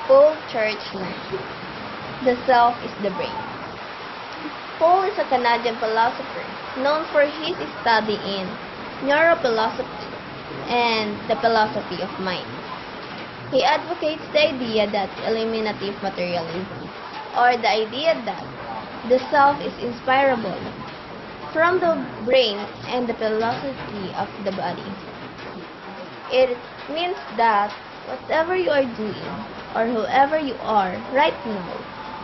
Paul Churchland. The self is the brain. Paul is a Canadian philosopher known for his study in neurophilosophy and the philosophy of mind. He advocates the idea that eliminative materialism, or the idea that the self is inspirable from the brain and the philosophy of the body. It means that whatever you are doing, or whoever you are right now,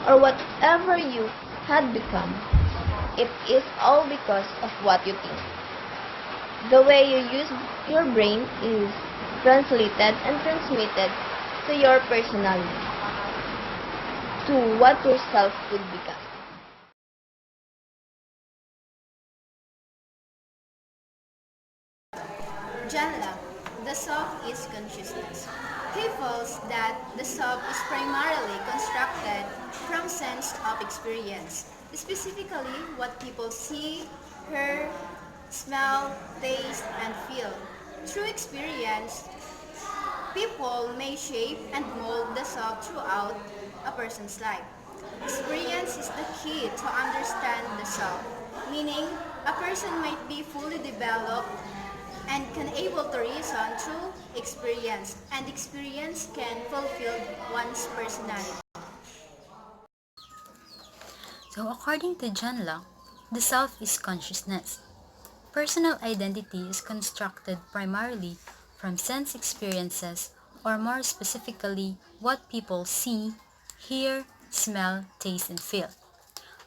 or whatever you had become, it is all because of what you think. The way you use your brain is translated and transmitted to your personality, to what yourself could become. John Locke, the self is consciousness. He holds that the self is primarily constructed from sense of experience, specifically what people see, hear, smell, taste, and feel. Through experience, people may shape and mold the self throughout a person's life. Experience is the key to understand the self, meaning a person might be fully developed and can able to reason through experience, and experience can fulfill one's personality. So according to John Locke, the self is consciousness. Personal identity is constructed primarily from sense experiences, or more specifically, what people see, hear, smell, taste, and feel.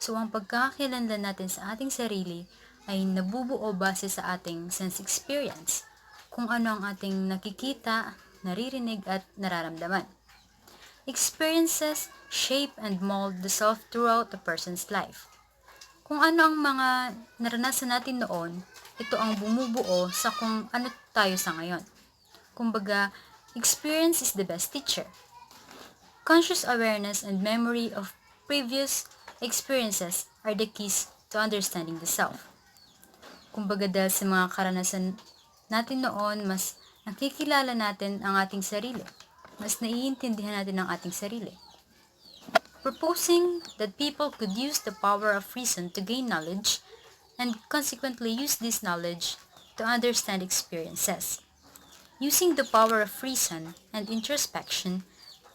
So ang pagkakakilanlan natin sa ating sarili ay nabubuo base sa ating sense experience, kung ano ang ating nakikita, naririnig at nararamdaman. Experiences shape and mold the self throughout a person's life. Kung ano ang mga naranasan natin noon, ito ang bumubuo sa kung ano tayo sa ngayon. Kumbaga, experience is the best teacher. Conscious awareness and memory of previous experiences are the keys to understanding the self. Kumbaga dahil sa mga karanasan natin noon, mas nakikilala natin ang ating sarili. Mas naiintindihan natin ang ating sarili. Proposing that people could use the power of reason to gain knowledge and consequently use this knowledge to understand experiences. Using the power of reason and introspection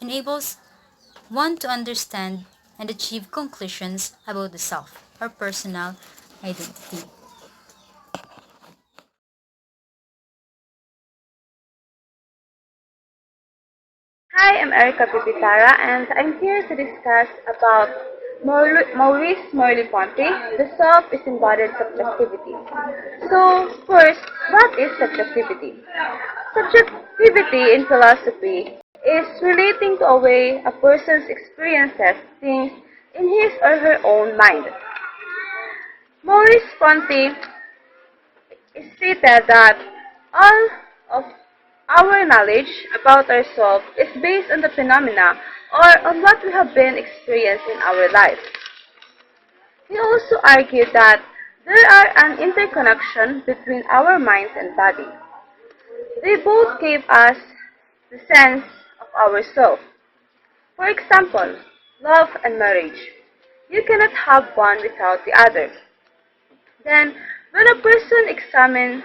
enables one to understand and achieve conclusions about the self or personal identity. Hi, I'm Erica Pipitara, and I'm here to discuss about Maurice Merleau-Ponty, the self is embodied subjectivity. So, first, what is subjectivity? Subjectivity in philosophy is relating to a way a person experiences things in his or her own mind. Maurice Ponty stated that all of our knowledge about ourselves is based on the phenomena or on what we have been experiencing in our life. He also argued that there are an interconnection between our minds and body. They both gave us the sense of ourself. For example, love and marriage. You cannot have one without the other. Then, when a person examines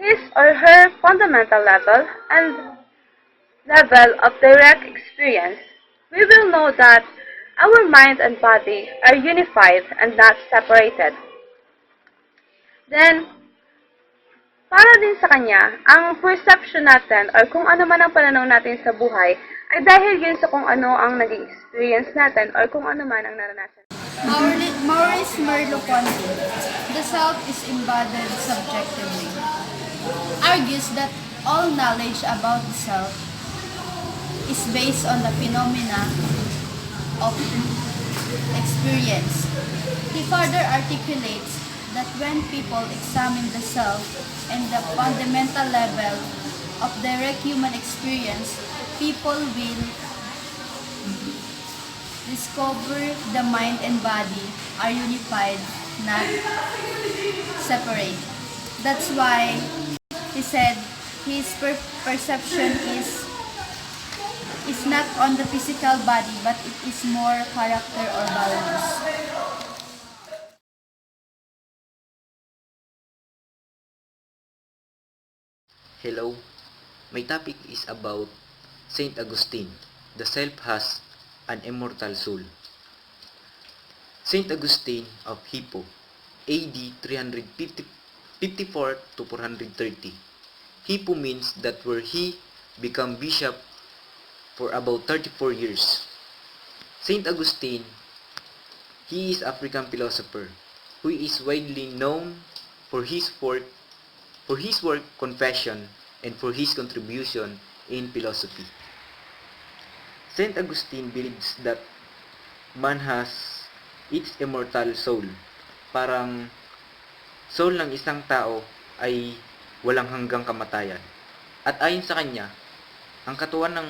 his or her fundamental level and level of direct experience, we will know that our mind and body are unified and not separated. Then, para din sa kanya, ang perception natin or kung ano man ang pananaw natin sa buhay ay dahil yun sa kung ano ang naging experience natin or kung ano man ang naranasan. Maurice Merleau-Ponty, the self is embodied subjectively, argues that all knowledge about the self is based on the phenomena of experience. He further articulates that when people examine the self and the fundamental level of direct human experience, people will discover the mind and body are unified, not separate. That's why he said his perception is is not on the physical body, but it is more character or values. Hello, my topic is about Saint Augustine. The self has an immortal soul. Saint Augustine of Hippo, AD 354 to 430. Hippo means that where he became bishop for about 34 years. Saint Augustine, he is African philosopher who is widely known for his work Confession and for his contribution in philosophy. Saint Augustine believes that man has its immortal soul. Parang soul ng isang tao ay walang hanggang kamatayan. At ayon sa kanya, ang katawan ng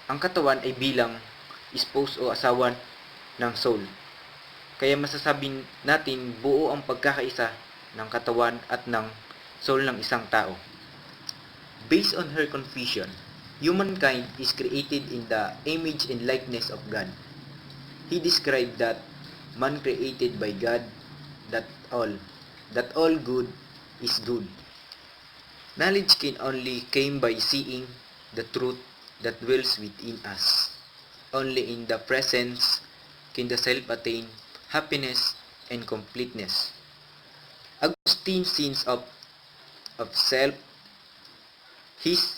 ang katawan ay bilang spouse o asawa ng soul. Kaya masasabi natin buo ang pagkakaisa ng katawan at ng soul ng isang tao. Based on her confession, humankind is created in the image and likeness of God. He described that man created by God, that all good is good. Knowledge can only came by seeing the truth that dwells within us. Only in the presence can the self attain happiness and completeness. Augustine's sense of self his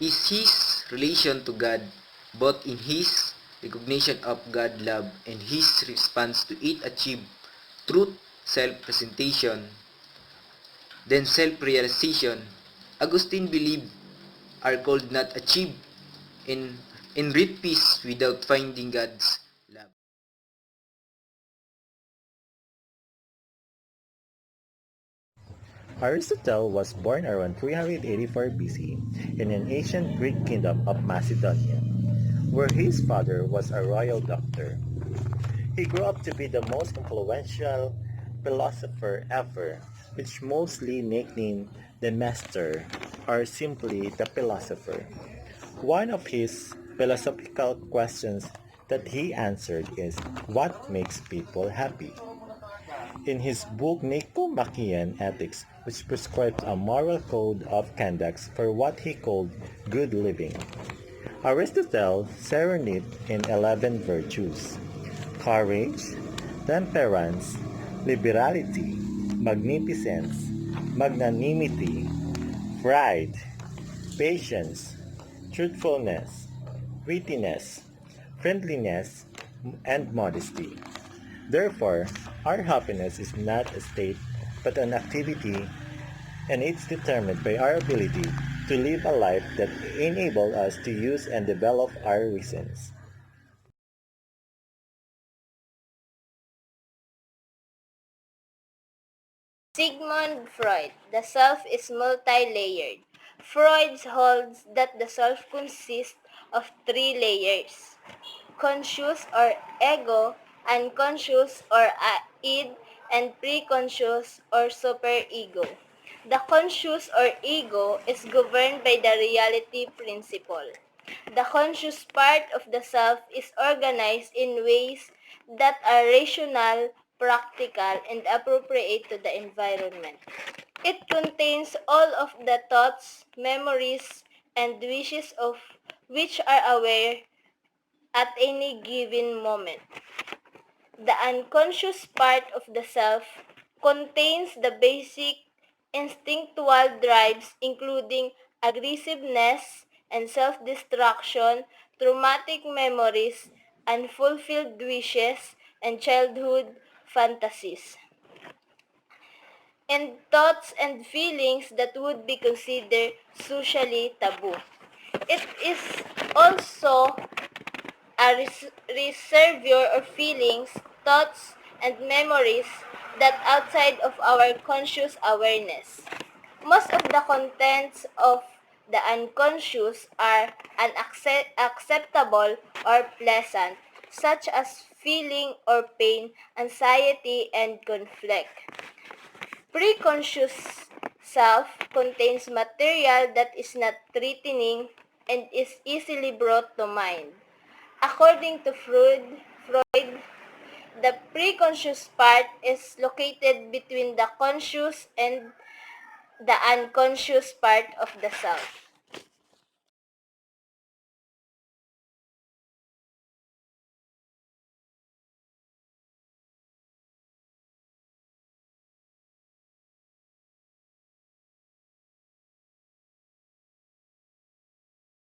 is his relation to God, both in his recognition of God love and his response to it achieve truth, self-presentation, then self-realization. Augustine believed are called not achieved in real peace without finding God's love. Aristotle was born around 384 BC in an ancient Greek kingdom of Macedonia, where his father was a royal doctor. He grew up to be the most influential philosopher ever, which mostly nicknamed the Master or simply the Philosopher. One of his philosophical questions that he answered is, what makes people happy? In his book Nicomachean Ethics, which prescribes a moral code of conduct for what he called good living, Aristotle serenaded in 11 virtues: courage, temperance, liberality, magnificence, magnanimity, pride, patience, truthfulness, wittiness, friendliness, and modesty. Therefore, our happiness is not a state but an activity, and it's determined by our ability to live a life that enables us to use and develop our reasons. Sigmund Freud, the self is multi-layered. Freud holds that the self consists of three layers: conscious or ego, unconscious or id, and preconscious or superego. The conscious or ego is governed by the reality principle. The conscious part of the self is organized in ways that are rational, practical, and appropriate to the environment. It contains all of the thoughts, memories, and wishes of which are aware at any given moment. The unconscious part of the self contains the basic instinctual drives including aggressiveness and self-destruction, traumatic memories, unfulfilled wishes, and childhood fantasies, and thoughts and feelings that would be considered socially taboo. It is also a reservoir of feelings, thoughts, and memories that outside of our conscious awareness. Most of the contents of the unconscious are unacceptable or pleasant, such as feeling or pain, anxiety, and conflict. Preconscious self contains material that is not threatening, and is easily brought to mind. According to Freud, the preconscious part is located between the conscious and the unconscious part of the self.